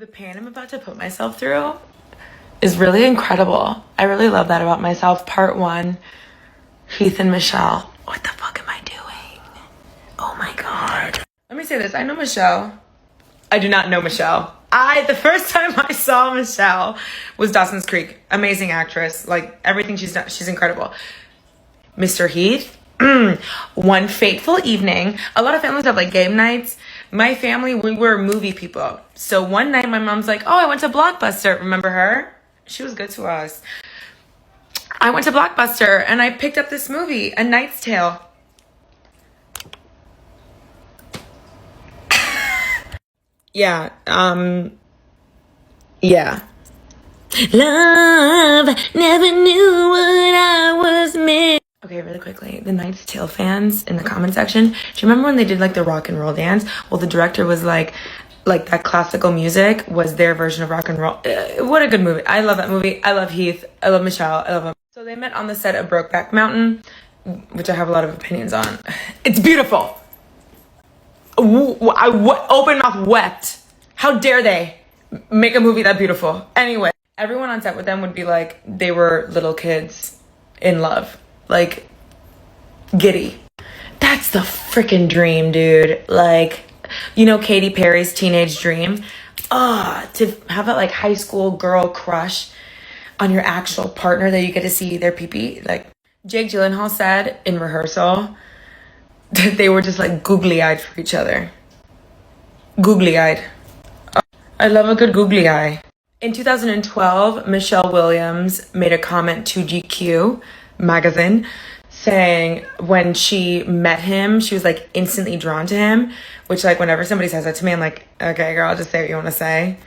The pain I'm about to put myself through is really incredible. I really love that about myself. Part 1, Heath and Michelle. What the fuck am I doing? Oh my God. Let me say this. I know Michelle. I do not know Michelle. The first time I saw Michelle was Dawson's Creek. Amazing actress. Like, everything she's done, she's incredible. Mr. Heath, one fateful evening. A lot of families have like game nights. My family, we were movie people. So one night my mom's like, oh, I went to Blockbuster. Remember her? She was good to us. I went to Blockbuster and I picked up this movie, A Knight's Tale. Yeah, yeah. Love, never knew what I was missing. Okay, really quickly, the Knight's Tale fans in the comment section, do you remember when they did like the rock and roll dance? Well, the director was like that classical music was their version of rock and roll. What a good movie. I love that movie. I love Heath. I love Michelle. I love him. So they met on the set of Brokeback Mountain, which I have a lot of opinions on. It's beautiful. Open mouth wept. How dare they make a movie that beautiful? Anyway, everyone on set with them would be like, they were little kids in love. Like, giddy. That's the freaking dream, dude. Like, you know Katy Perry's Teenage Dream? To have that like high school girl crush on your actual partner that you get to see their pee-pee. Like, Jake Gyllenhaal said in rehearsal that they were just like googly-eyed for each other. Googly-eyed. I love a good googly eye. In 2012, Michelle Williams made a comment to GQ magazine saying when she met him, she was like instantly drawn to him, which like whenever somebody says that to me, I'm like, okay, girl, just say what you want to say.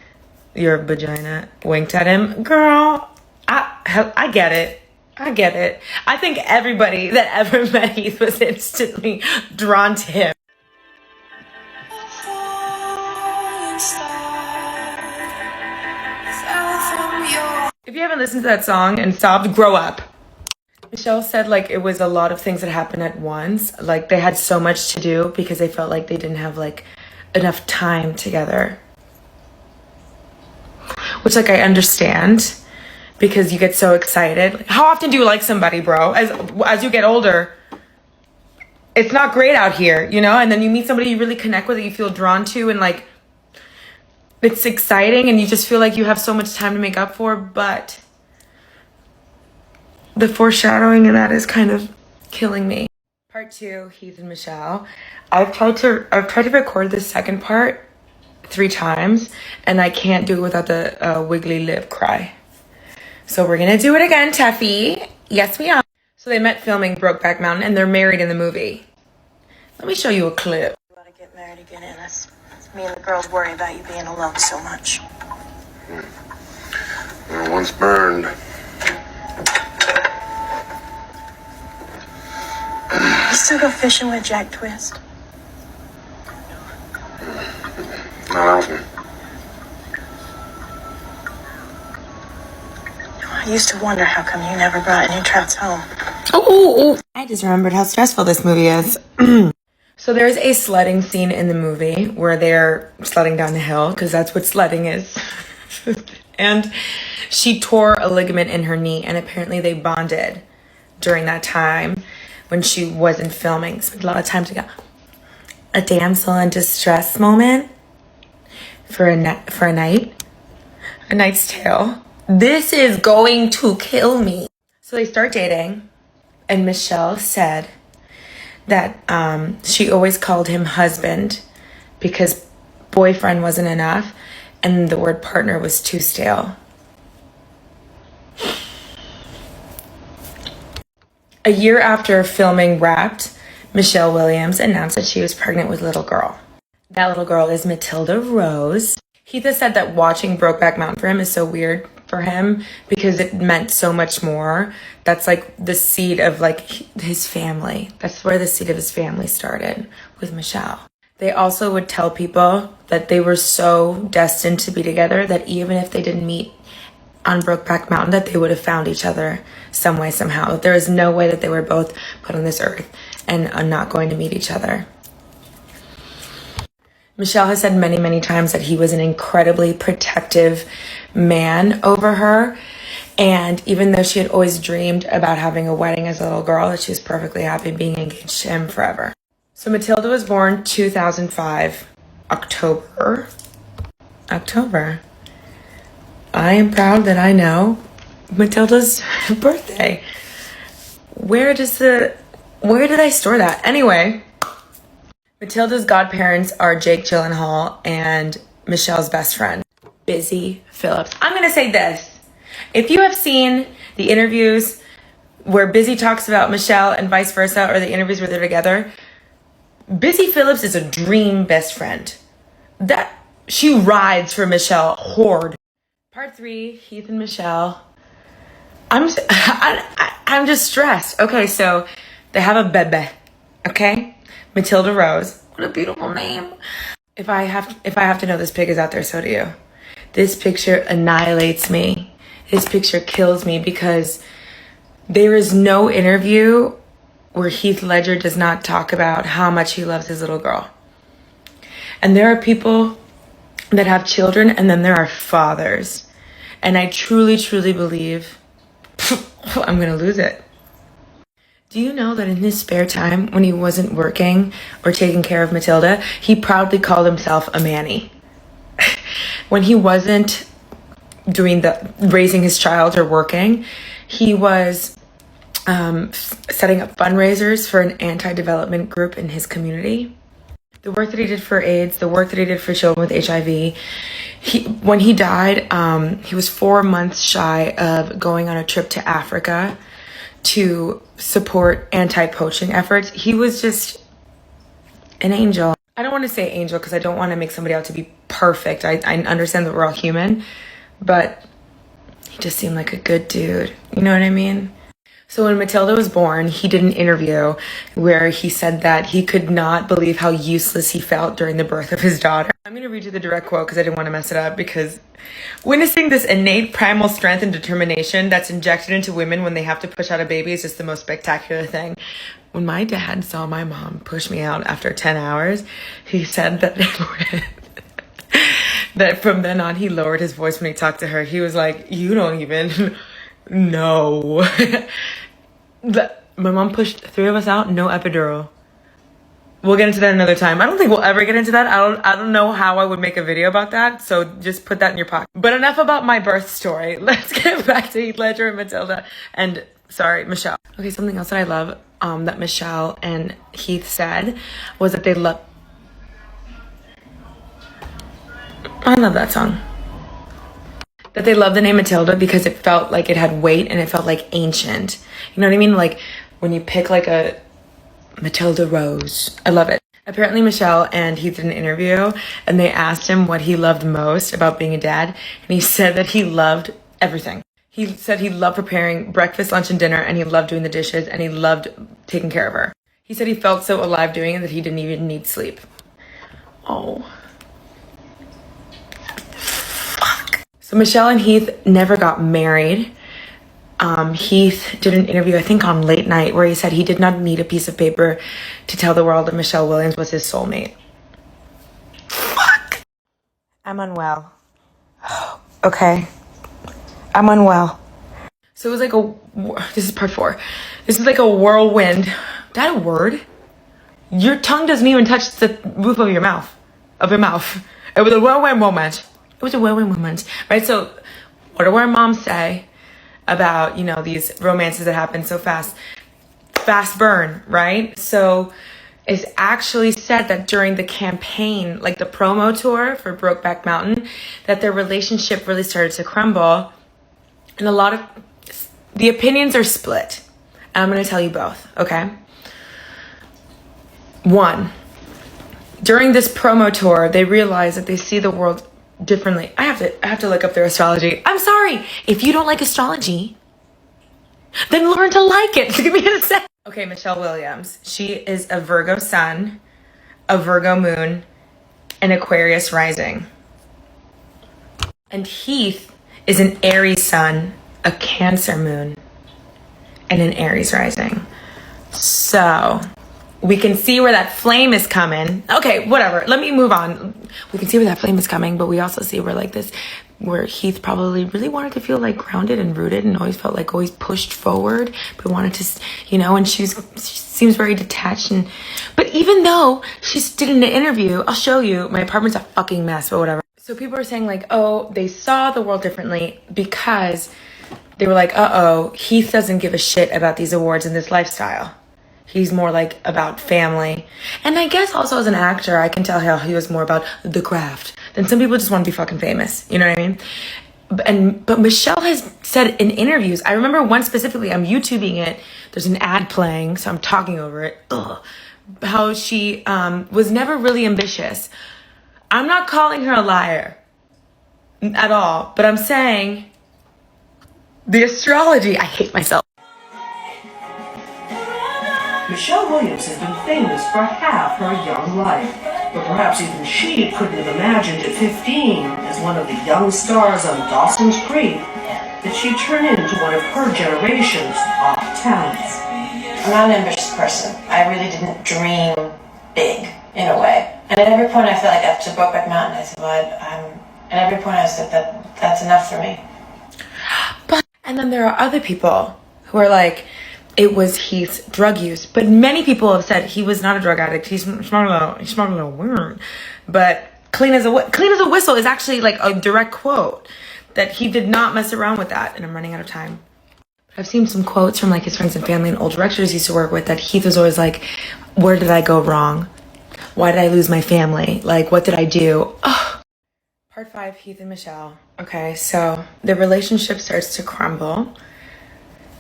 Your vagina winked at him. Girl, I get it. I get it. I think everybody that ever met Heath was instantly drawn to him. If you haven't listened to that song and sobbed, grow up. Michelle said like it was a lot of things that happened at once. Like they had so much to do because they felt like they didn't have like enough time together. Which like I understand because you get so excited. Like, how often do you like somebody, bro? As you get older, it's not great out here, you know? And then you meet somebody you really connect with, that you feel drawn to, and like it's exciting and you just feel like you have so much time to make up for, but the foreshadowing of that is kind of killing me. Part 2, Heath and Michelle. I've tried to record the second part 3 times and I can't do it without the wiggly lip cry. So we're gonna do it again, Tefi. Yes, we are. So they met filming Brokeback Mountain and they're married in the movie. Let me show you a clip. You want to get married again, Ennis? Me and the girls worry about you being alone so much. Well, once burned. You still go fishing with Jack Twist? Not often. I used to wonder how come you never brought any trouts home. Oh, I just remembered how stressful this movie is. So there's a sledding scene in the movie where they're sledding down the hill, because that's what sledding is. And she tore a ligament in her knee, and apparently they bonded during that time when she wasn't filming. Spent a lot of time together. A damsel in distress moment for a night. A Knight's Tale. This is going to kill me. So they start dating, and Michelle said that she always called him husband because boyfriend wasn't enough and the word partner was too stale. A year after filming Wrapped, Michelle Williams announced that she was pregnant with a little girl. That little girl is Matilda Rose. Heath has said that watching Brokeback Mountain for him is so weird for him because it meant so much more. That's like the seed of like his family. That's where the seed of his family started, with Michelle. They also would tell people that they were so destined to be together that even if they didn't meet on Brokeback Mountain, that they would have found each other some way, somehow. There is no way that they were both put on this earth and are not going to meet each other. Michelle has said many, many times that he was an incredibly protective man over her. And even though she had always dreamed about having a wedding as a little girl, that she was perfectly happy being engaged to him forever. So Matilda was born 2005, October. I am proud that I know Matilda's birthday. Where did I store that? Anyway, Matilda's godparents are Jake Gyllenhaal and Michelle's best friend, Busy Phillips. I'm gonna say this. If you have seen the interviews where Busy talks about Michelle and vice versa, or the interviews where they're together, Busy Phillips is a dream best friend. That she rides for Michelle hard. Part 3, Heath and Michelle. I'm just stressed. Okay, so they have a bebe. Okay, Matilda Rose. What a beautiful name. If I have to know this pig is out there, so do you. This picture annihilates me. This picture kills me because there is no interview where Heath Ledger does not talk about how much he loves his little girl. And there are people that have children, and then there are fathers. And I truly, truly believe I'm gonna lose it. Do you know that in his spare time, when he wasn't working or taking care of Matilda, he proudly called himself a manny? When he wasn't doing raising his child or working, he was setting up fundraisers for an anti-development group in his community. The work that he did for AIDS, the work that he did for children with HIV. When he died, he was 4 months shy of going on a trip to Africa to support anti-poaching efforts. He was just an angel. I don't want to say angel because I don't want to make somebody out to be perfect. I understand that we're all human, but he just seemed like a good dude. You know what I mean? So when Matilda was born, he did an interview where he said that he could not believe how useless he felt during the birth of his daughter. I'm going to read you the direct quote because I didn't want to mess it up, because witnessing this innate primal strength and determination that's injected into women when they have to push out a baby is just the most spectacular thing. When my dad saw my mom push me out after 10 hours, he said that that from then on he lowered his voice when he talked to her. He was like, "You don't even know." My mom pushed 3 of us out, no epidural. We'll get into that another time. I don't think we'll ever get into that. I don't know how I would make a video about that, so just put that in your pocket. But enough about my birth story. Let's get back to Heath Ledger and Matilda and, Michelle. Okay, something else that I love that Michelle and Heath said was that they love... I love that song. That they love the name Matilda because it felt like it had weight and it felt like ancient. You know what I mean? Like when you pick like a Matilda Rose. I love it. Apparently Michelle and Heath did an interview and they asked him what he loved most about being a dad. And he said that he loved everything. He said he loved preparing breakfast, lunch, and dinner, and he loved doing the dishes, and he loved taking care of her. He said he felt so alive doing it that he didn't even need sleep. Oh. So Michelle and Heath never got married. Heath did an interview, I think on Late Night, where he said he did not need a piece of paper to tell the world that Michelle Williams was his soulmate. Fuck! I'm unwell. Okay. I'm unwell. So it was like this is part 4. This is like a whirlwind. Is that a word? Your tongue doesn't even touch the roof of your mouth. It was a whirlwind moment. It was a whirlwind moment, right? So what do our moms say about, these romances that happen so fast? Fast burn, right? So it's actually said that during the campaign, like the promo tour for Brokeback Mountain, that their relationship really started to crumble. And a lot of the opinions are split. And I'm going to tell you both, okay? 1, during this promo tour, they realize that they see the world differently. I have to look up their astrology. I'm sorry. If you don't like astrology, then learn to like it. Give me a sec. Okay, Michelle Williams. She is a Virgo sun, a Virgo moon, and Aquarius rising. And Heath is an Aries sun, a Cancer moon, and an Aries rising. So we can see where that flame is coming. Okay, whatever. Let me move on. We can see where that flame is coming, but we also see where Heath probably really wanted to feel like grounded and rooted and always felt like always pushed forward, but wanted to, and she seems very detached. But even though she did an interview, I'll show you, my apartment's a fucking mess, but whatever. So people are saying like, oh, they saw the world differently because they were like, uh-oh, Heath doesn't give a shit about these awards and this lifestyle. He's more like about family. And I guess also as an actor, I can tell how he was more about the craft than some people just want to be fucking famous. You know what I mean? But Michelle has said in interviews, I remember one specifically, I'm YouTubing it. There's an ad playing, so I'm talking over it. Ugh. How she was never really ambitious. I'm not calling her a liar at all, but I'm saying the astrology, I hate myself. Michelle Williams has been famous for half her young life, but perhaps even she couldn't have imagined at 15, as one of the young stars on Dawson's Creek, that she'd turn into one of her generation's top talents. I'm not an ambitious person. I really didn't dream big, in a way. And at every point I felt like up to Brokeback Mountain, I said, at every point I said that's enough for me. And then there are other people who are like, it was Heath's drug use. But many people have said he was not a drug addict. He smoked a little weird. But clean as a whistle is actually like a direct quote that he did not mess around with that. And I'm running out of time. I've seen some quotes from like his friends and family and old directors he used to work with that Heath was always like, where did I go wrong? Why did I lose my family? Like, what did I do? Oh. Part 5, Heath and Michelle. Okay, so the relationship starts to crumble.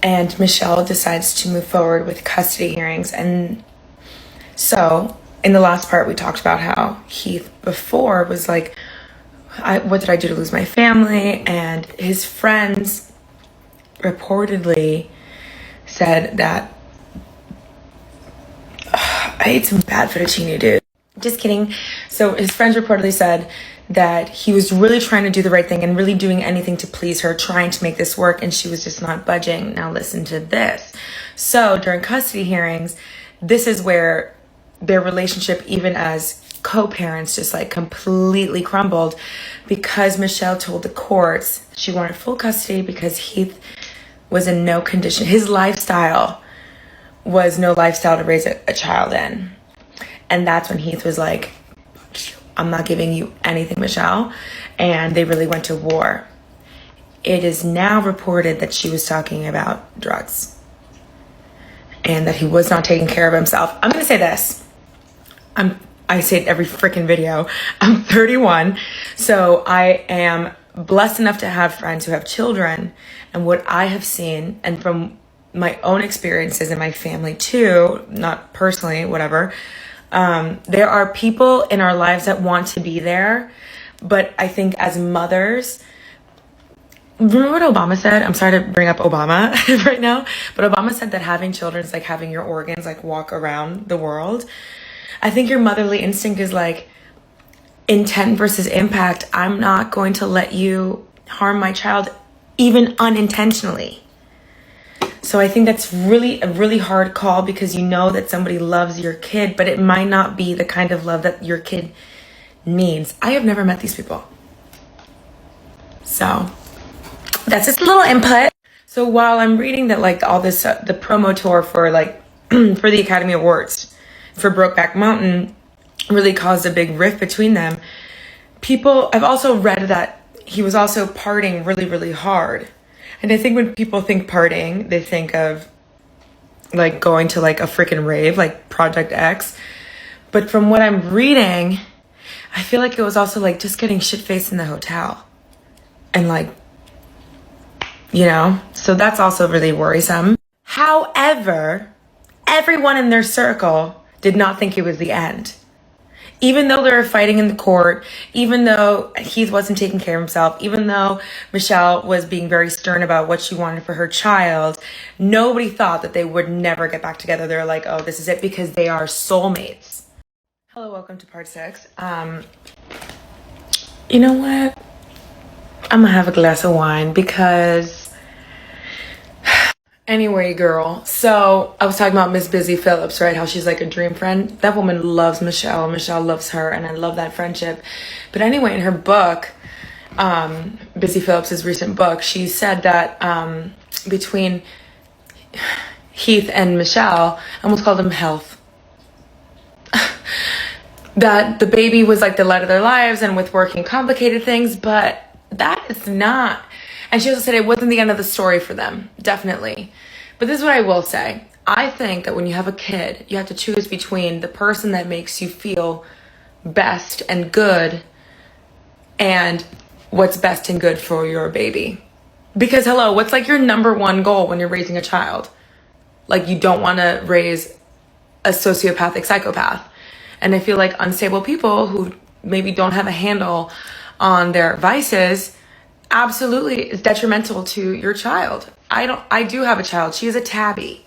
And Michelle decides to move forward with custody hearings. And so in the last part, we talked about how Heath before was like, what did I do to lose my family? And his friends reportedly said that I ate some bad fettuccine, dude. Just kidding. So his friends reportedly said that he was really trying to do the right thing and really doing anything to please her, trying to make this work, and she was just not budging. Now listen to this. So during custody hearings, this is where their relationship, even as co-parents, just like completely crumbled because Michelle told the courts she wanted full custody because Heath was in no condition. His lifestyle was no lifestyle to raise a child in. And that's when Heath was like, I'm not giving you anything, Michelle. And they really went to war. It is now reported that she was talking about drugs and that he was not taking care of himself. I'm going to say this. I say it every freaking video. I'm 31. So I am blessed enough to have friends who have children. And what I have seen, and from my own experiences in my family too, not personally, whatever, there are people in our lives that want to be there, but I think as mothers, remember what Obama said? I'm sorry to bring up Obama right now, but Obama said that having children is like having your organs like walk around the world. I think your motherly instinct is like intent versus impact. I'm not going to let you harm my child, even unintentionally. So I think that's really a really hard call because you know that somebody loves your kid, but it might not be the kind of love that your kid needs. I have never met these people. So that's just a little input. So while I'm reading that like all this, the promo tour for like, for the Academy Awards for Brokeback Mountain really caused a big rift between them. I've also read that he was also partying really, really hard. And I think when people think partying, they think of like going to like a freaking rave, like Project X. But from what I'm reading, I feel like it was also like just getting shit-faced in the hotel. And like, so that's also really worrisome. However, everyone in their circle did not think it was the end. Even though they were fighting in the court, even though Heath wasn't taking care of himself, even though Michelle was being very stern about what she wanted for her child, nobody thought that they would never get back together. They're like, oh, this is it, because they are soulmates. Hello, welcome to part 6. You know what? I'm gonna have a glass of wine because Anyway, girl, so I was talking about Miss Busy Phillips, right? How she's like a dream friend. That woman loves Michelle. Michelle loves her, and I love that friendship. But anyway, in her book, Busy Phillips's recent book, she said that between Heath and Michelle, I almost called them Health, that the baby was like the light of their lives and with working complicated things, but that is not. And she also said it wasn't the end of the story for them, definitely. But this is what I will say. I think that when you have a kid, you have to choose between the person that makes you feel best and good and what's best and good for your baby. Because hello, what's like your number one goal when you're raising a child? Like, you don't want to raise a sociopathic psychopath. And I feel like unstable people who maybe don't have a handle on their vices absolutely is detrimental to your child. I do have a child. She is a tabby.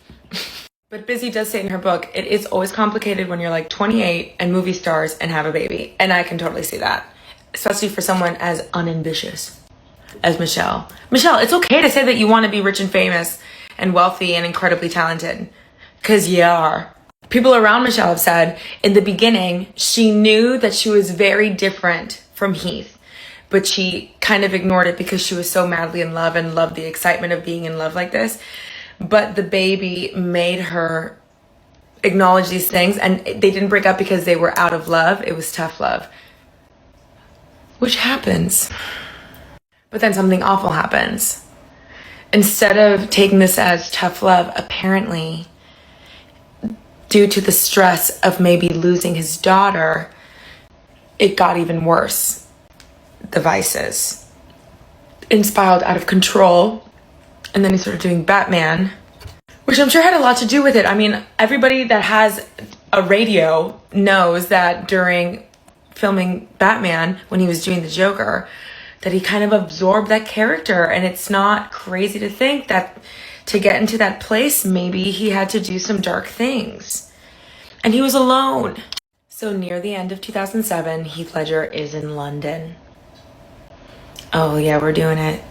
But Busy does say in her book, it is always complicated when you're like 28 and movie stars and have a baby. And I can totally see that. Especially for someone as unambitious as Michelle. Michelle, it's okay to say that you want to be rich and famous and wealthy and incredibly talented. Because you are. People around Michelle have said in the beginning, she knew that she was very different from Heath. But she kind of ignored it because she was so madly in love and loved the excitement of being in love like this. But the baby made her acknowledge these things, and they didn't break up because they were out of love. It was tough love, which happens. But then something awful happens. Instead of taking this as tough love, apparently, due to the stress of maybe losing his daughter, it got even worse. The vices spiraled out of control, and then he started doing Batman, which I'm sure had a lot to do with it. I mean, everybody that has a radio knows that during filming Batman, when he was doing the Joker, that he kind of absorbed that character. And it's not crazy to think that to get into that place, maybe he had to do some dark things, and he was alone. So near the end of 2007, Heath Ledger is in London. Oh yeah, we're doing it.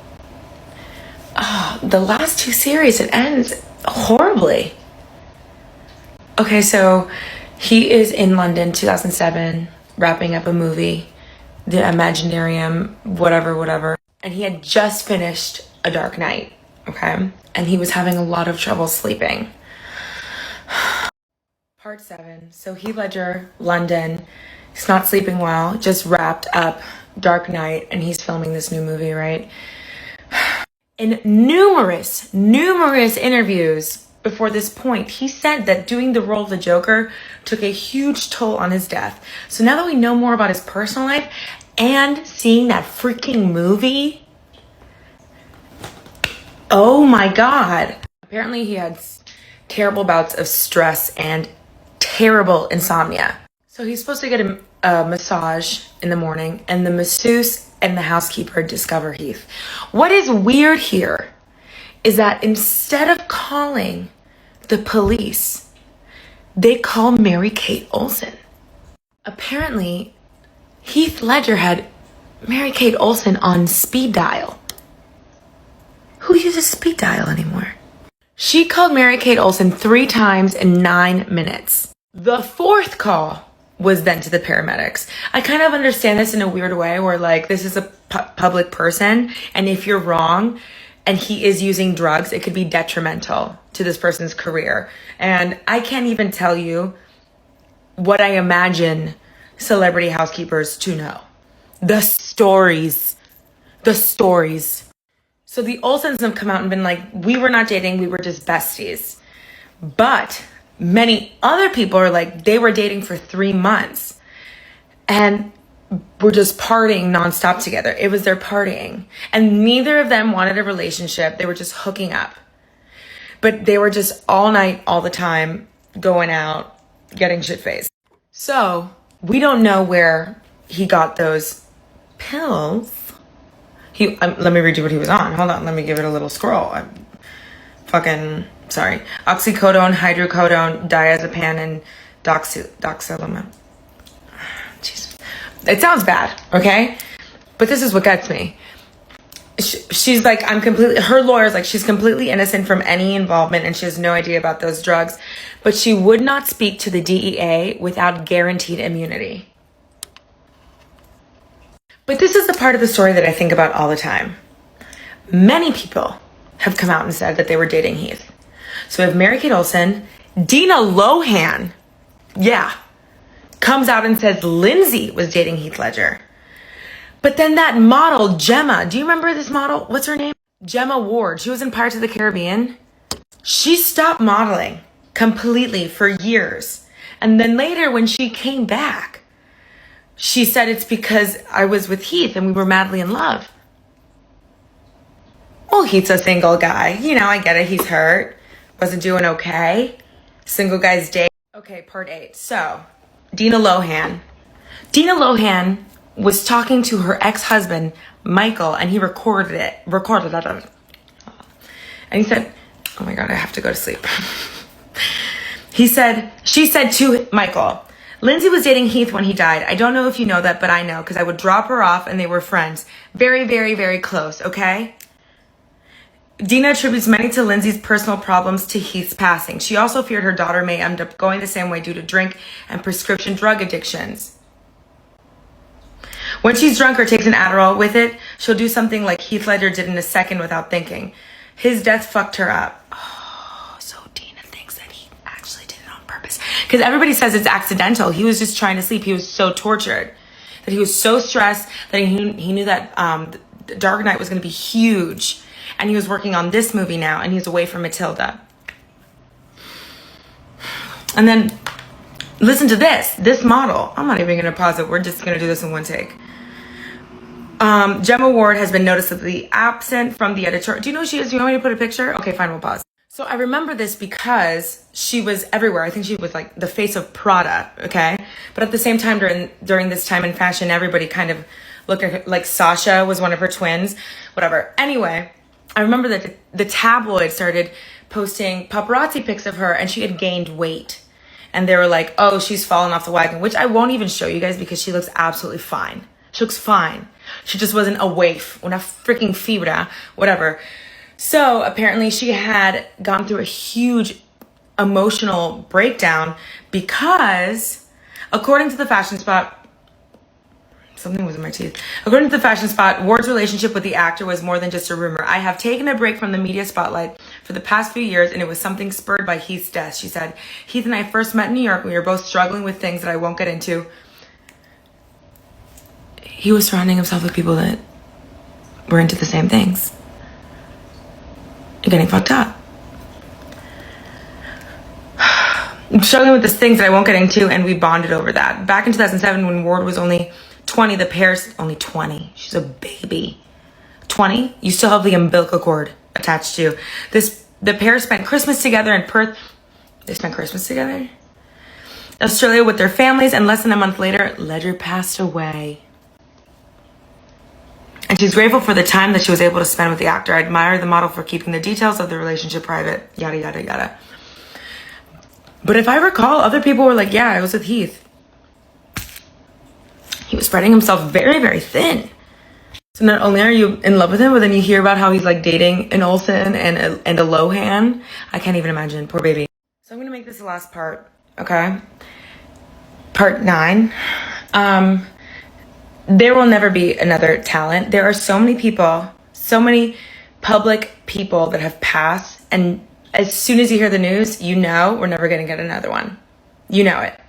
Oh, the last two series, it ends horribly. Okay, so he is in London 2007, wrapping up a movie, The Imaginarium, whatever. And he had just finished A Dark Knight, okay? And he was having a lot of trouble sleeping. Part 7. So Heath Ledger, London. He's not sleeping well, just wrapped up Dark Knight, and he's filming this new movie, right? In numerous interviews before this point, he said that doing the role of the Joker took a huge toll on his death. So now that we know more about his personal life and seeing that freaking movie, oh my God. Apparently he had terrible bouts of stress and terrible insomnia. So he's supposed to get a massage in the morning, and the masseuse and the housekeeper discover Heath. What is weird here is that instead of calling the police, they call Mary-Kate Olsen. Apparently, Heath Ledger had Mary-Kate Olsen on speed dial. Who uses speed dial anymore? She called Mary-Kate Olsen 3 times in 9 minutes. The 4th call was then to the paramedics. I kind of understand this in a weird way where like this is a public person, and if you're wrong and he is using drugs, it could be detrimental to this person's career. And I can't even tell you what I imagine celebrity housekeepers to know. The stories. So the Olsens have come out and been like, we were not dating, we were just besties. But many other people are like, they were dating for 3 months and were just partying nonstop together. It was their partying. And neither of them wanted a relationship. They were just hooking up. But they were just all night, all the time, going out, getting shit-faced. So we don't know where he got those pills. Let me read you what he was on. Hold on, let me give it a little scroll. Oxycodone, hydrocodone, diazepam, and doxylamine. Jeez. It sounds bad, okay? But this is what gets me. she's like, her lawyer's like, she's completely innocent from any involvement and she has no idea about those drugs, but she would not speak to the DEA without guaranteed immunity. But this is the part of the story that I think about all the time. Many people have come out and said that they were dating Heath. So we have Mary-Kate Olsen, Dina Lohan, comes out and says Lindsay was dating Heath Ledger. But then that model, Gemma, do you remember this model? What's her name? Gemma Ward. She was in Pirates of the Caribbean. She stopped modeling completely for years. And then later when she came back, she said it's because I was with Heath and we were madly in love. Well, Heath's a single guy. You know, I get it. He's hurt. Wasn't doing okay. Single guys date. Okay, part 8. So, Dina Lohan. Dina Lohan was talking to her ex-husband, Michael, and he recorded it. And he said, oh my God, I have to go to sleep. She said to Michael, Lindsay was dating Heath when he died. I don't know if you know that, but I know because I would drop her off and they were friends. Very, very, very close, okay? Dina attributes many to Lindsay's personal problems to Heath's passing. She also feared her daughter may end up going the same way due to drink and prescription drug addictions. When she's drunk or takes an Adderall with it, she'll do something like Heath Ledger did in a second without thinking. His death fucked her up. Oh, so Dina thinks that he actually did it on purpose. Because everybody says it's accidental. He was just trying to sleep. He was so tortured. That he was so stressed that he knew that the Dark Knight was going to be huge. And he was working on this movie now. And he's away from Matilda. And then, listen to this model. I'm not even going to pause it. We're just going to do this in one take. Gemma Ward has been noticeably absent from the editorial. Do you know who she is? Do you want me to put a picture? Okay, fine, we'll pause. So I remember this because she was everywhere. I think she was like the face of Prada, okay? But at the same time, during this time in fashion, everybody kind of looked at her, like Sasha was one of her twins, whatever. Anyway, I remember that the tabloid started posting paparazzi pics of her and she had gained weight. And they were like, oh, she's fallen off the wagon, which I won't even show you guys because she looks absolutely fine. She looks fine. She just wasn't a waif, una freaking fibra, whatever. So apparently she had gone through a huge emotional breakdown because, according to the Fashion Spot, something was in my teeth. According to the Fashion Spot, Ward's relationship with the actor was more than just a rumor. I have taken a break from the media spotlight for the past few years, and it was something spurred by Heath's death. She said, Heath and I first met in New York. We were both struggling with things that I won't get into. He was surrounding himself with people that were into the same things. And getting fucked up. I'm struggling with these things that I won't get into, and we bonded over that. Back in 2007, when Ward was only 20, the pair's only 20. She's a baby. 20? You still have the umbilical cord attached to you. The pair spent Christmas together in Perth. They spent Christmas together? Australia with their families, and less than a month later, Ledger passed away. And she's grateful for the time that she was able to spend with the actor. I admire the model for keeping the details of the relationship private, yada, yada, yada. But if I recall, other people were like, yeah, I was with Heath. He was spreading himself very, very thin. So not only are you in love with him, but then you hear about how he's like dating an Olsen and a Lohan. I can't even imagine. Poor baby. So I'm going to make this the last part, okay? Part 9. There will never be another talent. There are so many people, so many public people that have passed. And as soon as you hear the news, you know we're never going to get another one. You know it.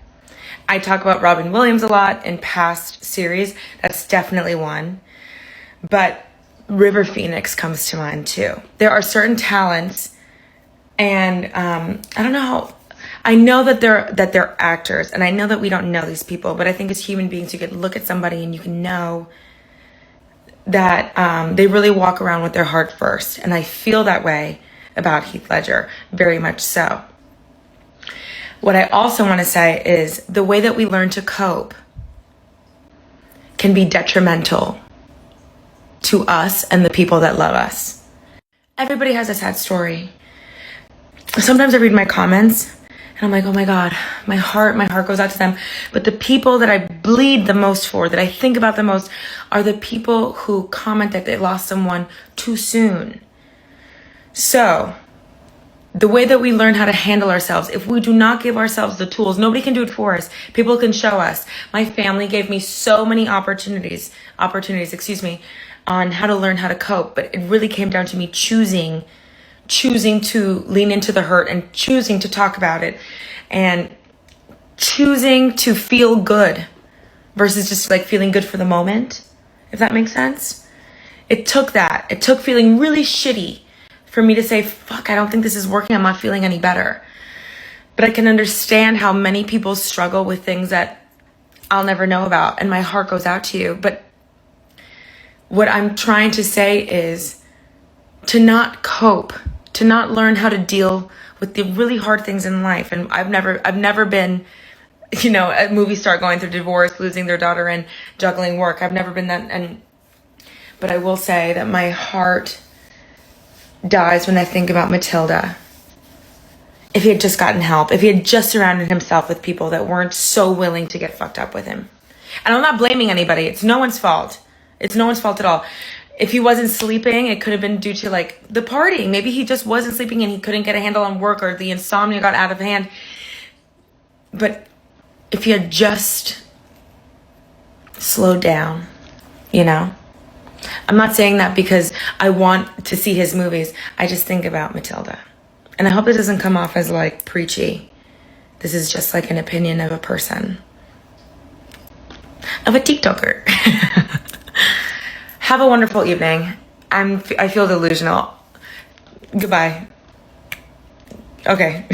I talk about Robin Williams a lot in past series. That's definitely one. But River Phoenix comes to mind too. There are certain talents, and I don't know how. I know that they're actors, and I know that we don't know these people, but I think as human beings, you can look at somebody and you can know that they really walk around with their heart first. And I feel that way about Heath Ledger, very much so. What I also want to say is the way that we learn to cope can be detrimental to us and the people that love us. Everybody has a sad story. Sometimes I read my comments And I'm like, oh my God, my heart goes out to them. But the people that I bleed the most for, that I think about the most, are the people who comment that they lost someone too soon. So the way that we learn how to handle ourselves, if we do not give ourselves the tools, nobody can do it for us. People can show us. My family gave me so many opportunities, on how to learn how to cope. But it really came down to me choosing to lean into the hurt and choosing to talk about it and choosing to feel good versus just like feeling good for the moment, if that makes sense. It took feeling really shitty for me to say, fuck, I don't think this is working. I'm not feeling any better. But I can understand how many people struggle with things that I'll never know about. And my heart goes out to you. But what I'm trying to say is to not cope, to not learn how to deal with the really hard things in life. And I've never been, a movie star going through divorce, losing their daughter and juggling work. I've never been that. But I will say that my heart dies when I think about Matilda. If he had just gotten help, if he had just surrounded himself with people that weren't so willing to get fucked up with him. And I'm not blaming anybody. It's no one's fault. It's no one's fault at all. If he wasn't sleeping, it could have been due to like the partying. Maybe he just wasn't sleeping and he couldn't get a handle on work, or the insomnia got out of hand. But if he had just slowed down, I'm not saying that because I want to see his movies. I just think about Matilda. And I hope it doesn't come off as like preachy. This is just like an opinion of a person. Of a TikToker. Have a wonderful evening. I feel delusional. Goodbye. Okay.